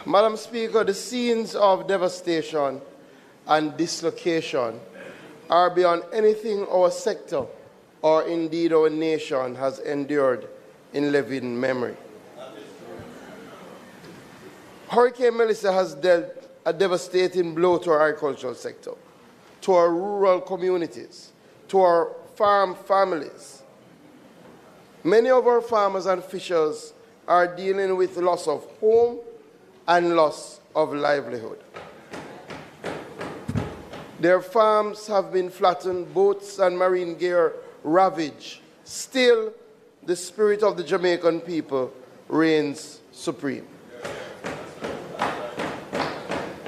Madam Speaker, the scenes of devastation and dislocation are beyond anything our sector or indeed our nation has endured in living memory. Hurricane Melissa has dealt a devastating blow to our agricultural sector, to our rural communities, to our farm families. Many of our farmers and fishers are dealing with loss of home and loss of livelihood. Their farms have been flattened, boats and marine gear ravaged. Still, the spirit of the Jamaican people reigns supreme.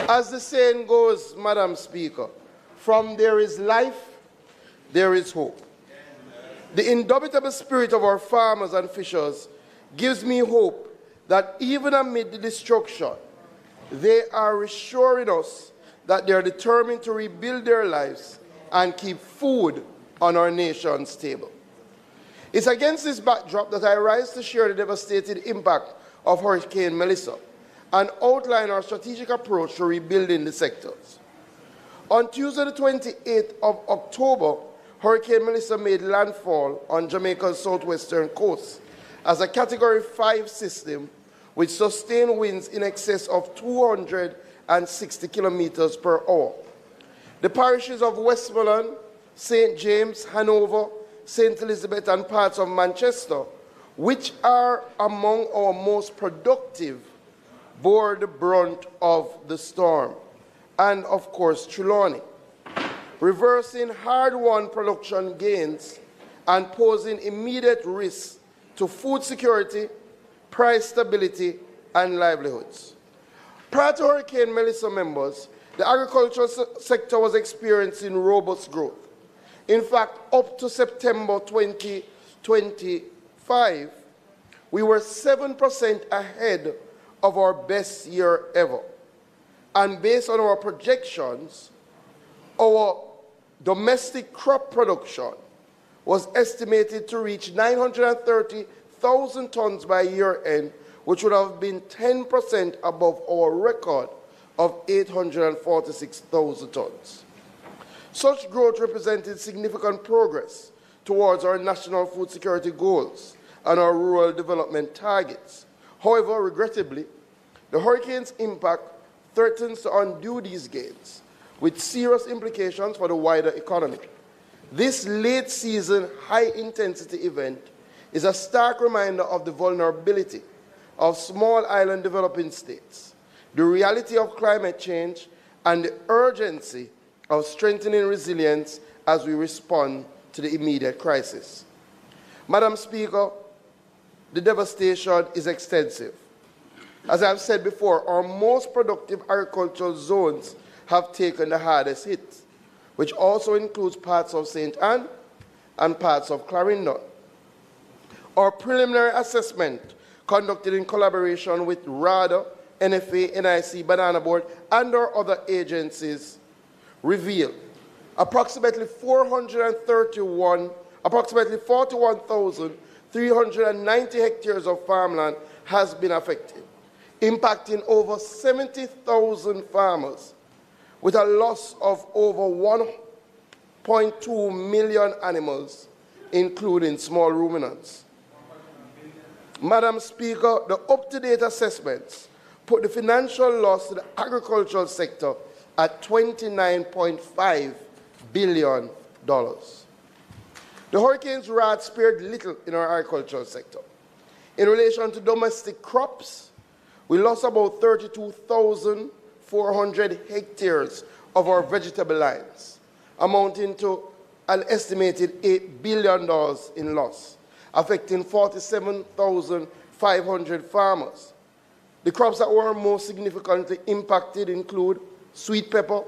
As the saying goes, Madam Speaker, from there is life, there is hope. The indomitable spirit of our farmers and fishers gives me hope that even amid the destruction, they are reassuring us that they are determined to rebuild their lives and keep food on our nation's table. It's against this backdrop that I rise to share the devastating impact of Hurricane Melissa and outline our strategic approach to rebuilding the sectors. On Tuesday, the 28th of October, Hurricane Melissa made landfall on Jamaica's southwestern coast as a Category 5 system with sustained winds in excess of 260 kilometers per hour. The parishes of Westmoreland, St. James, Hanover, St. Elizabeth, and parts of Manchester, which are among our most productive, bore the brunt of the storm, and of course Trelawney, reversing hard-won production gains and posing immediate risks to food security, price stability, and livelihoods. Prior to Hurricane Melissa, members, the agricultural sector was experiencing robust growth. In fact, up to September 2025, we were 7% ahead of our best year ever. And based on our projections, our domestic crop production was estimated to reach 930,000 tons by year end, which would have been 10% above our record of 846,000 tons. Such growth represented significant progress towards our national food security goals and our rural development targets. However, regrettably, the hurricane's impact threatens to undo these gains, with serious implications for the wider economy. This late-season, high-intensity event is a stark reminder of the vulnerability of small island developing states, the reality of climate change, and the urgency of strengthening resilience as we respond to the immediate crisis. Madam Speaker, the devastation is extensive. As I've said before, our most productive agricultural zones have taken the hardest hit, which also includes parts of St. Anne and parts of Clarendon. Our preliminary assessment, conducted in collaboration with RADA, NFA, NIC, Banana Board, and our other agencies, reveal approximately 41,390 hectares of farmland has been affected, impacting over 70,000 farmers, with a loss of over 1.2 million animals, including small ruminants. Madam Speaker, the up-to-date assessments put the financial loss to the agricultural sector at $29.5 billion. The hurricane's wrath spared little in our agricultural sector. In relation to domestic crops, we lost about 32,400 hectares of our vegetable lines, amounting to an estimated $8 billion in loss, affecting 47,500 farmers. The crops that were most significantly impacted include sweet pepper,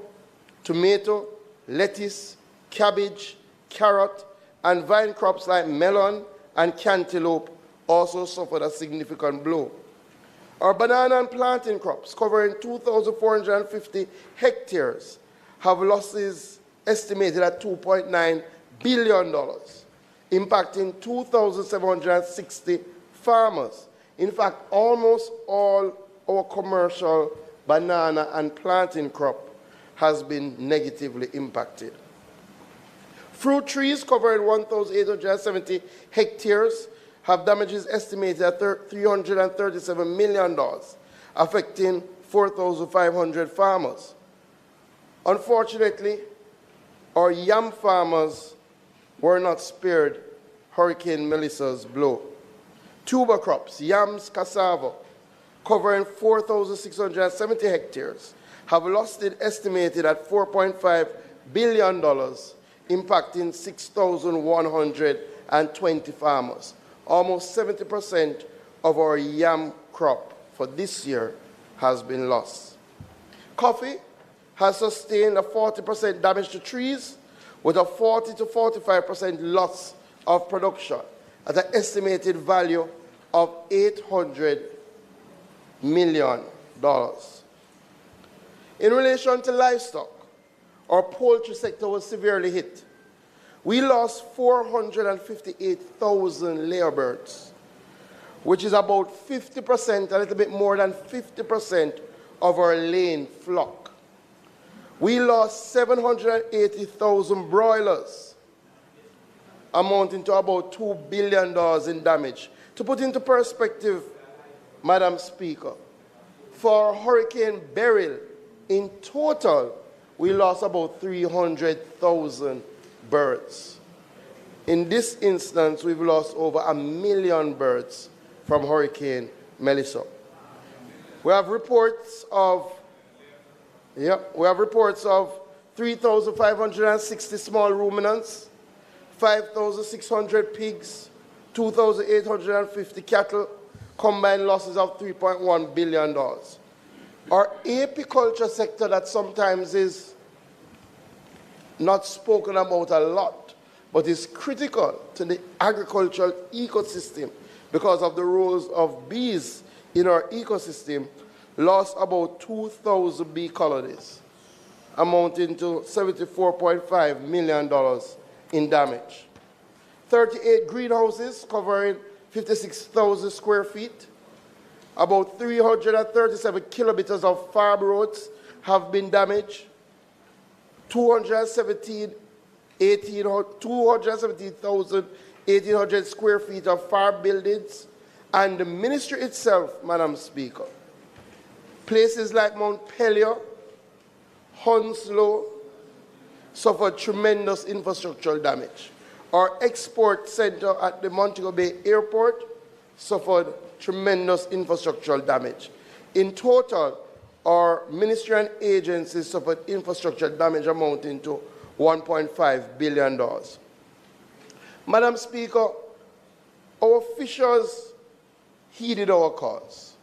tomato, lettuce, cabbage, carrot, and vine crops like melon and cantaloupe also suffered a significant blow. Our banana and plantain crops, covering 2,450 hectares, have losses estimated at $2.9 billion, impacting 2,760 farmers. In fact, almost all our commercial banana and plantain crop has been negatively impacted. Fruit trees covering 1,870 hectares have damages estimated at $337 million, affecting 4,500 farmers. Unfortunately, our yam farmers were not spared Hurricane Melissa's blow. Tuber crops, yams, cassava, covering 4,670 hectares, have lost it estimated at $4.5 billion, impacting 6,120 farmers. Almost 70% of our yam crop for this year has been lost. Coffee has sustained a 40% damage to trees with a 40 to 45% loss of production at an estimated value of $800 million. In relation to livestock, our poultry sector was severely hit. We lost 458,000 layer birds, which is about 50%, a little bit more than 50% of our laying flock. We lost 780,000 broilers, amounting to about $2 billion in damage. To put into perspective, Madam Speaker, for Hurricane Beryl, in total, we lost about 300,000 birds. In this instance, we've lost over 1 million birds from Hurricane Melissa. We have reports of 3,560 small ruminants, 5,600 pigs, 2,850 cattle, combined losses of $3.1 billion. Our apiculture sector that sometimes is not spoken about a lot, but is critical to the agricultural ecosystem because of the roles of bees in our ecosystem, lost about 2,000 bee colonies, amounting to $74.5 million in damage. 38 greenhouses covering 56,000 square feet, about 337 kilometers of farm roads have been damaged, 217,1800 square feet of farm buildings, and the ministry itself, Madam Speaker. Places like Mount Pelion, Hounslow suffered tremendous infrastructural damage. Our export center at the Montego Bay Airport suffered tremendous infrastructural damage. In total, our ministry and agencies suffered infrastructure damage amounting to $1.5 billion. Madam Speaker, our fishers heeded our cause.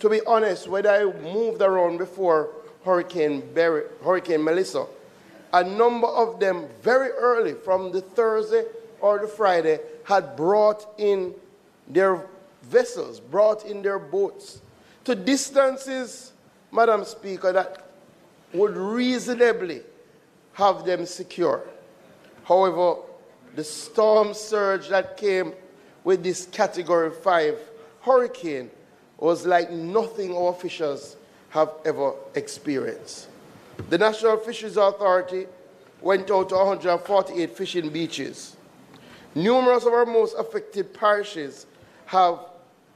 To be honest, when I moved around before Hurricane Melissa, a number of them very early, from the Thursday or the Friday, had brought in their vessels, brought in their boats to distances, Madam Speaker, that would reasonably have them secure. However, the storm surge that came with this Category 5 hurricane was like nothing our fishers have ever experienced. The National Fisheries Authority went out to 148 fishing beaches. Numerous of our most affected parishes have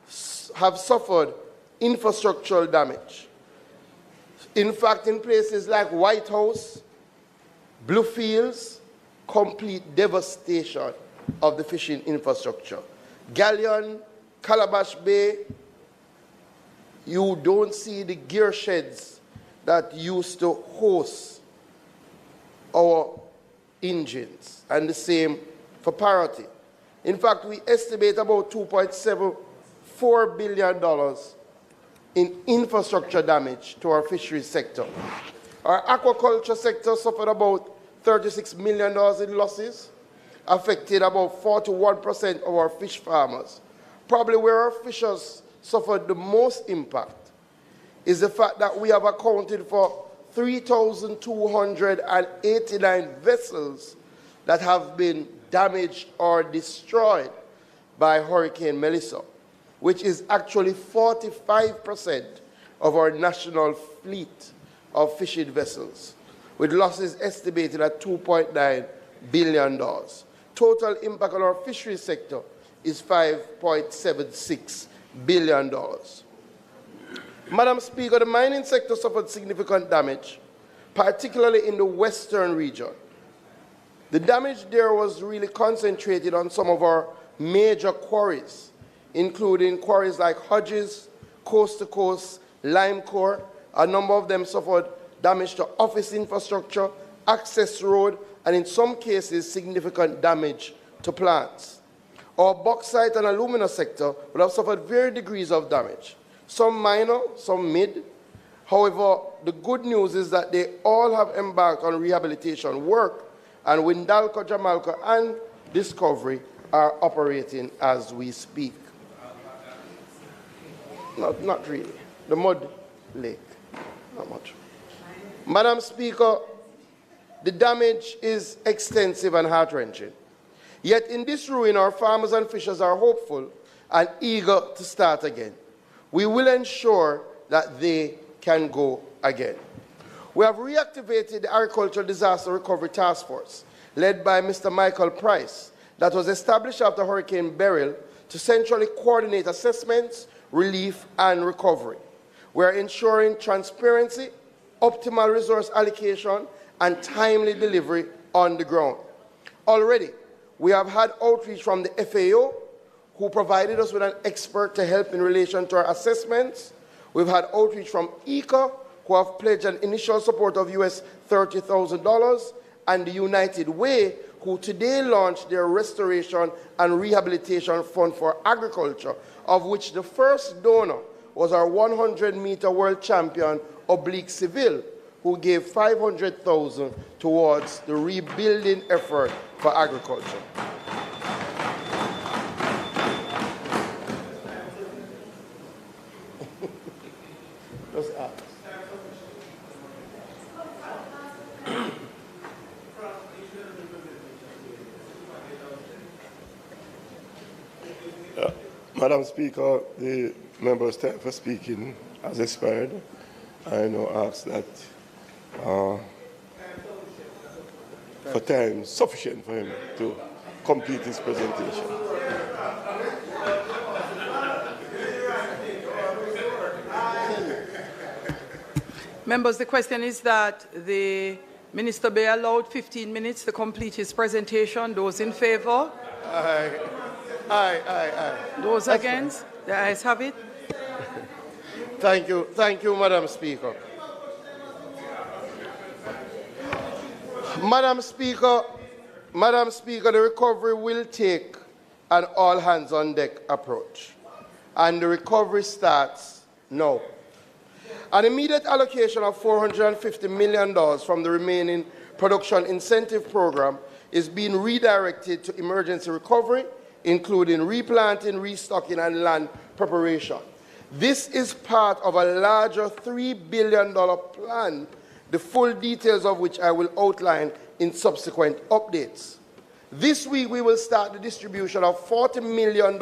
suffered infrastructural damage. In fact, in places like White House, Bluefields, complete devastation of the fishing infrastructure. Galleon, Calabash Bay, you don't see the gear sheds that used to host our engines, and the same for Parity. In fact, we estimate about $2.74 billion in infrastructure damage to our fisheries sector. Our aquaculture sector suffered about $36 million in losses, affected about 41% of our fish farmers. Probably where our fishers suffered the most impact is the fact that we have accounted for 3,289 vessels that have been damaged or destroyed by Hurricane Melissa. which is actually 45% of our national fleet of fishing vessels, with losses estimated at $2.9 billion. Total impact on our fisheries sector is $5.76 billion. Madam Speaker, the mining sector suffered significant damage, particularly in the western region. The damage there was really concentrated on some of our major quarries, including quarries like Hodges, Coast to Coast, Limecore. A number of them suffered damage to office infrastructure, access road, and in some cases, significant damage to plants. Our bauxite and alumina sector would have suffered varying degrees of damage, some minor, some mid. However, the good news is that they all have embarked on rehabilitation work, and Windalco, Jamaica, and Discovery are operating as we speak. Not really. The mud lake, not much. Madam Speaker, the damage is extensive and heart-wrenching. Yet in this ruin, our farmers and fishers are hopeful and eager to start again. We will ensure that they can go again. We have reactivated the Agricultural Disaster Recovery Task Force, led by Mr. Michael Price, that was established after Hurricane Beryl to centrally coordinate assessments, relief, and recovery. We are ensuring transparency, optimal resource allocation, and timely delivery on the ground. Already, we have had outreach from the FAO, who provided us with an expert to help in relation to our assessments. We've had outreach from ECA, who have pledged an initial support of US $30,000, and the United Way, who today launched their Restoration and Rehabilitation Fund for Agriculture, of which the first donor was our 100-meter world champion, Oblique Seville, who gave $500,000 towards the rebuilding effort for agriculture. Just ask. Madam Speaker, the member's time for speaking has expired. I now ask that for time sufficient for him to complete his presentation. Members, the question is that the Minister be allowed 15 minutes to complete his presentation. Those in favour? Aye. Those against? The ayes have it. Thank you, Madam Speaker. Madam Speaker, the recovery will take an all-hands-on-deck approach, and the recovery starts now. An immediate allocation of $450 million from the remaining production incentive program is being redirected to emergency recovery, including replanting, restocking, and land preparation. This is part of a larger $3 billion plan, the full details of which I will outline in subsequent updates. This week, we will start the distribution of $40 million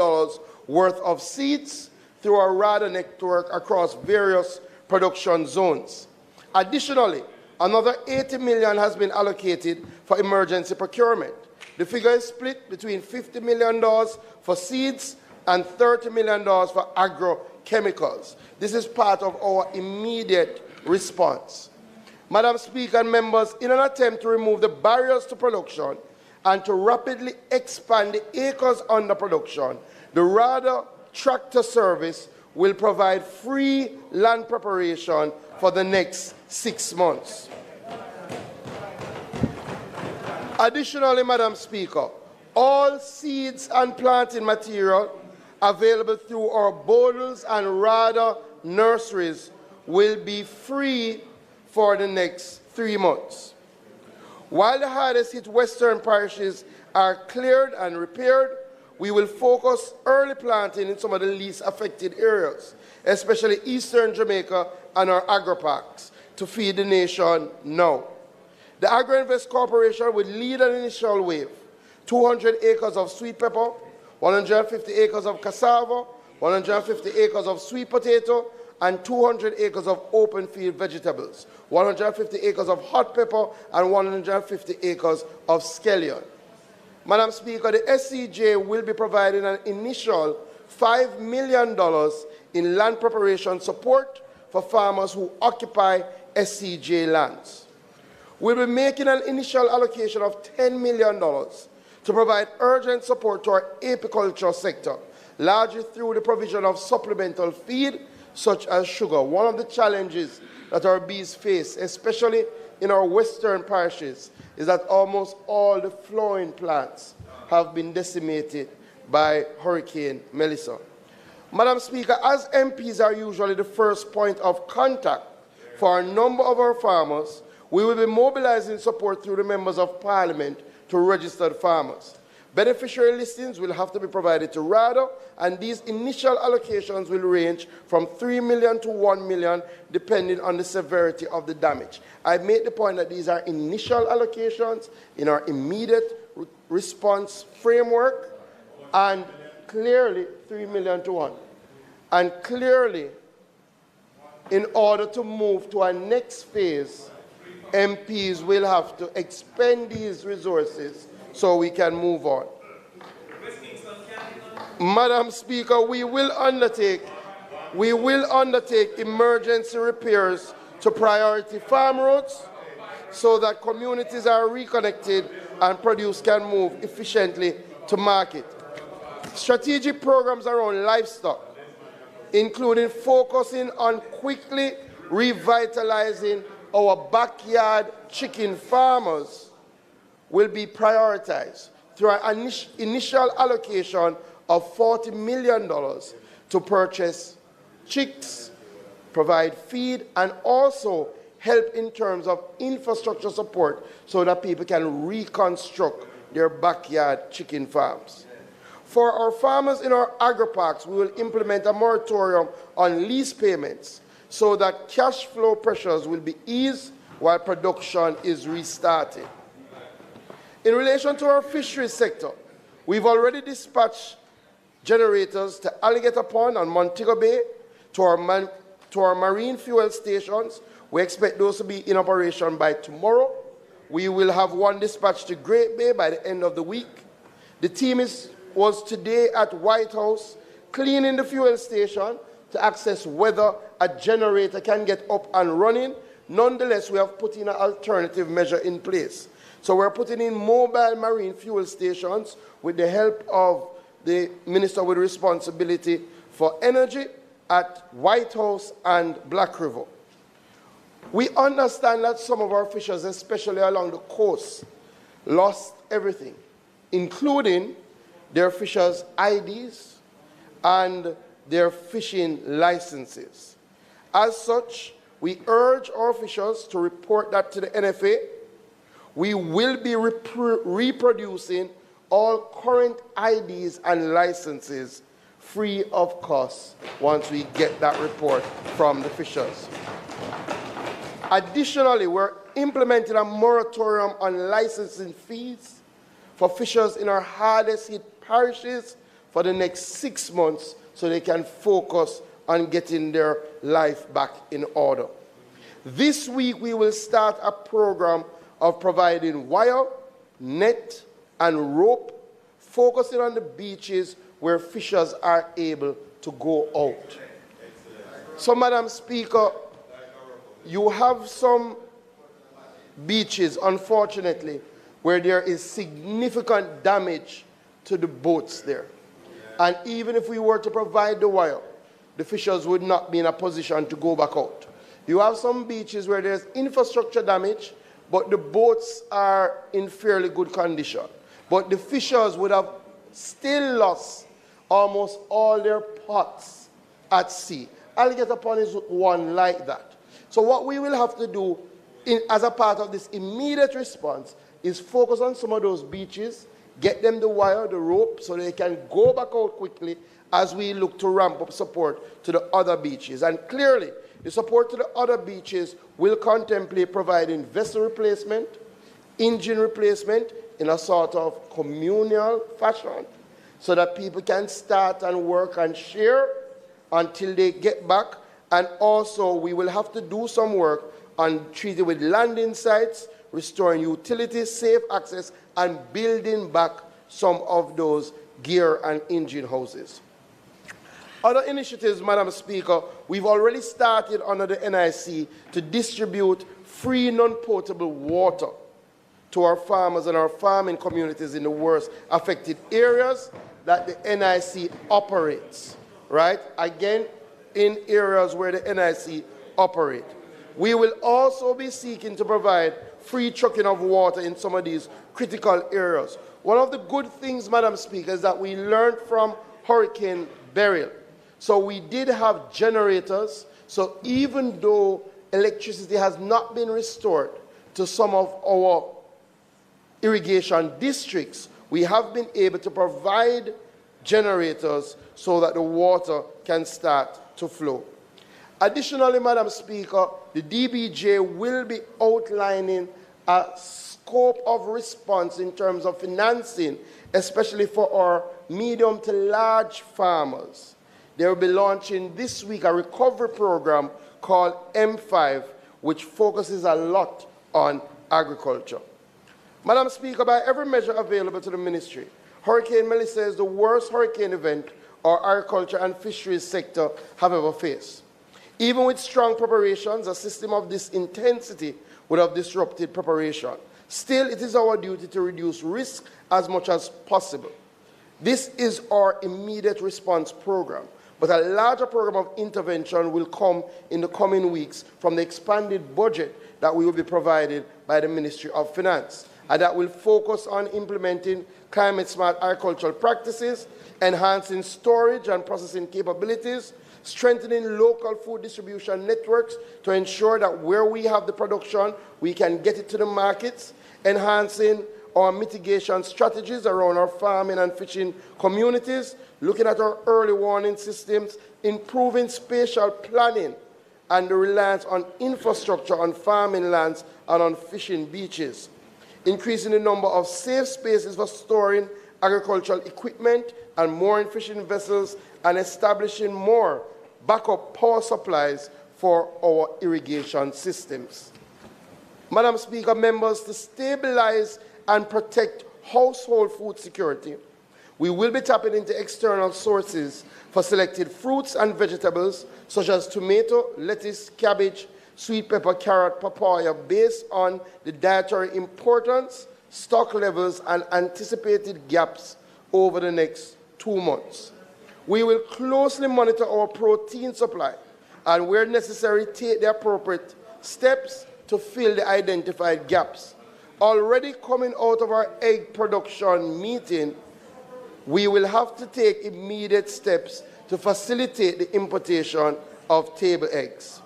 worth of seeds through our RADA network across various production zones. Additionally, another $80 million has been allocated for emergency procurement. The figure is split between $50 million for seeds and $30 million for agrochemicals. This is part of our immediate response. Madam Speaker and members, in an attempt to remove the barriers to production and to rapidly expand the acres under production, the RADA tractor service will provide free land preparation for the next 6 months. Additionally, Madam Speaker, all seeds and planting material available through our Bodles and RADA nurseries will be free for the next 3 months. While the hardest hit western parishes are cleared and repaired, we will focus early planting in some of the least affected areas, especially eastern Jamaica and our agri-parks, to feed the nation now. The Agri-Invest Corporation will lead an initial wave, 200 acres of sweet pepper, 150 acres of cassava, 150 acres of sweet potato, and 200 acres of open field vegetables, 150 acres of hot pepper, and 150 acres of scallion. Madam Speaker, the SCJ will be providing an initial $5 million in land preparation support for farmers who occupy SCJ lands. We'll be making an initial allocation of $10 million to provide urgent support to our apiculture sector, largely through the provision of supplemental feed such as sugar. One of the challenges that our bees face, especially in our western parishes, is that almost all the flowering plants have been decimated by Hurricane Melissa. Madam Speaker, as MPs are usually the first point of contact for a number of our farmers, we will be mobilizing support through the members of Parliament to registered farmers. Beneficiary listings will have to be provided to RADA, and these initial allocations will range from $3 million to $1 million, depending on the severity of the damage. I made the point that these are initial allocations in our immediate response framework, and clearly $3 million to $1 million. And clearly, in order to move to our next phase, MPs will have to expend these resources so we can move on. Madam Speaker, we will undertake emergency repairs to priority farm roads so that communities are reconnected and produce can move efficiently to market. Strategic programs around livestock, including focusing on quickly revitalizing our backyard chicken farmers, will be prioritized through an initial allocation of $40 million to purchase chicks, provide feed, and also help in terms of infrastructure support so that people can reconstruct their backyard chicken farms. For our farmers in our agri-parks, we will implement a moratorium on lease payments so that cash flow pressures will be eased while production is restarted. In relation to our fisheries sector, we've already dispatched generators to Alligator Pond and Montego Bay to our marine fuel stations. We expect those to be in operation by tomorrow. We will have one dispatched to Great Bay by the end of the week. The team was today at White House cleaning the fuel station to access whether a generator can get up and running. Nonetheless, we have put in an alternative measure in place. So we're putting in mobile marine fuel stations with the help of the Minister with responsibility for energy at White House and Black River. We understand that some of our fishers, especially along the coast, lost everything, including their fishers' IDs and their fishing licenses. As such, we urge our fishers to report that to the NFA. We will be reproducing all current IDs and licenses free of cost once we get that report from the fishers. Additionally, we're implementing a moratorium on licensing fees for fishers in our hardest hit parishes for the next 6 months so they can focus on getting their life back in order. This week, we will start a program of providing wire, net, and rope, focusing on the beaches where fishers are able to go out. So, Madam Speaker, you have some beaches, unfortunately, where there is significant damage to the boats there. And even if we were to provide the wire, the fishers would not be in a position to go back out. You have some beaches where there's infrastructure damage, but the boats are in fairly good condition. But the fishers would have still lost almost all their pots at sea. Alligator Pond is one like that. So what we will have to do as a part of this immediate response is focus on some of those beaches, get them the wire, the rope, so they can go back out quickly as we look to ramp up support to the other beaches. And clearly, the support to the other beaches will contemplate providing vessel replacement, engine replacement in a sort of communal fashion, so that people can start and work and share until they get back. And also, we will have to do some work on treating with landing sites, restoring utilities, safe access, and building back some of those gear and engine houses. Other initiatives, Madam Speaker, we've already started under the NIC to distribute free non-potable water to our farmers and our farming communities in the worst affected areas that the NIC operates, right? Again, in areas where the NIC operate. We will also be seeking to provide free trucking of water in some of these critical areas. One of the good things, Madam Speaker, is that we learned from Hurricane Beryl. So we did have generators. So even though electricity has not been restored to some of our irrigation districts, we have been able to provide generators so that the water can start to flow. Additionally, Madam Speaker, the DBJ will be outlining a scope of response in terms of financing, especially for our medium to large farmers. They will be launching this week a recovery program called M5, which focuses a lot on agriculture. Madam Speaker, by every measure available to the ministry, Hurricane Melissa is the worst hurricane event our agriculture and fisheries sector have ever faced. Even with strong preparations, a system of this intensity would have disrupted preparation. Still, it is our duty to reduce risk as much as possible. This is our immediate response program, but a larger program of intervention will come in the coming weeks from the expanded budget that we will be provided by the Ministry of Finance, and that will focus on implementing climate-smart agricultural practices, enhancing storage and processing capabilities, strengthening local food distribution networks to ensure that where we have the production, we can get it to the markets, enhancing our mitigation strategies around our farming and fishing communities, looking at our early warning systems, improving spatial planning and the reliance on infrastructure on farming lands and on fishing beaches, increasing the number of safe spaces for storing agricultural equipment and mooring fishing vessels, and establishing more backup power supplies for our irrigation systems. Madam Speaker, members, to stabilize and protect household food security, we will be tapping into external sources for selected fruits and vegetables such as tomato, lettuce, cabbage, sweet pepper, carrot, papaya, based on the dietary importance, stock levels, and anticipated gaps over the next 2 months. We will closely monitor our protein supply and, where necessary, take the appropriate steps to fill the identified gaps. Already coming out of our egg production meeting, we will have to take immediate steps to facilitate the importation of table eggs.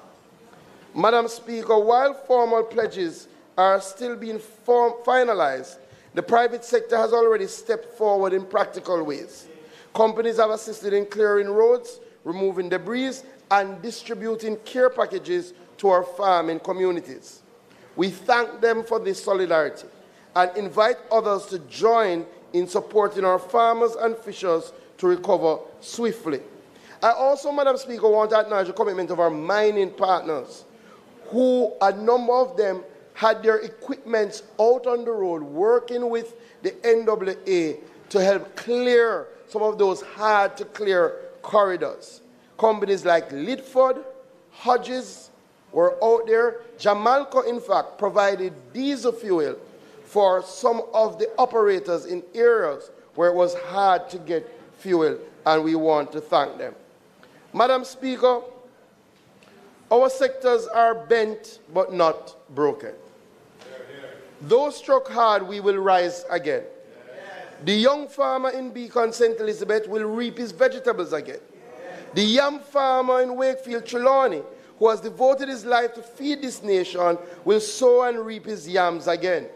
Madam Speaker, while formal pledges are still being finalized, the private sector has already stepped forward in practical ways. Companies have assisted in clearing roads, removing debris, and distributing care packages to our farming communities. We thank them for this solidarity and invite others to join in supporting our farmers and fishers to recover swiftly. I also, Madam Speaker, want to acknowledge the commitment of our mining partners, who, a number of them, had their equipment out on the road working with the NWA to help clear some of those hard-to-clear corridors. Companies like Lidford, Hodges were out there. Jamalco, in fact, provided diesel fuel for some of the operators in areas where it was hard to get fuel, and we want to thank them. Madam Speaker, our sectors are bent but not broken. Though struck hard, we will rise again. The young farmer in Beacon, St. Elizabeth, will reap his vegetables again. The yam farmer in Wakefield, Trelawney, who has devoted his life to feed this nation, will sow and reap his yams again.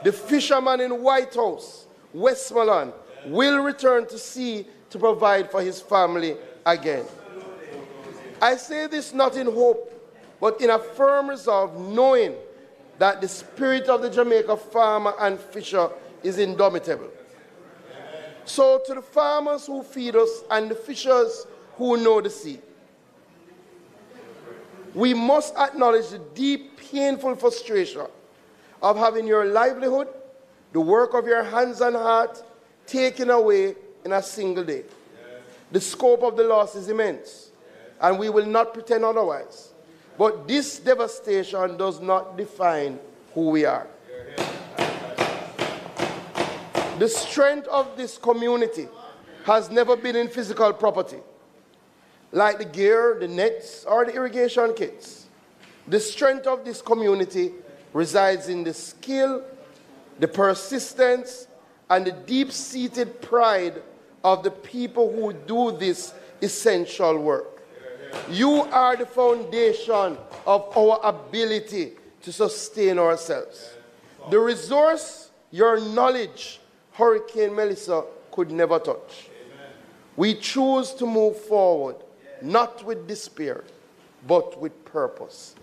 The fisherman in White House, Westmoreland, will return to sea to provide for his family again. I say this not in hope, but in a firm resolve, knowing that the spirit of the Jamaica farmer and fisher is indomitable. So to the farmers who feed us and the fishers who know the sea, we must acknowledge the deep, painful frustration of having your livelihood, the work of your hands and heart, taken away in a single day. The scope of the loss is immense, and we will not pretend otherwise. But this devastation does not define who we are. The strength of this community has never been in physical property, like the gear, the nets, or the irrigation kits. The strength of this community resides in the skill, the persistence, and the deep-seated pride of the people who do this essential work. You are the foundation of our ability to sustain ourselves. The resource, your knowledge, Hurricane Melissa could never touch. We choose to move forward, not with despair, but with purpose.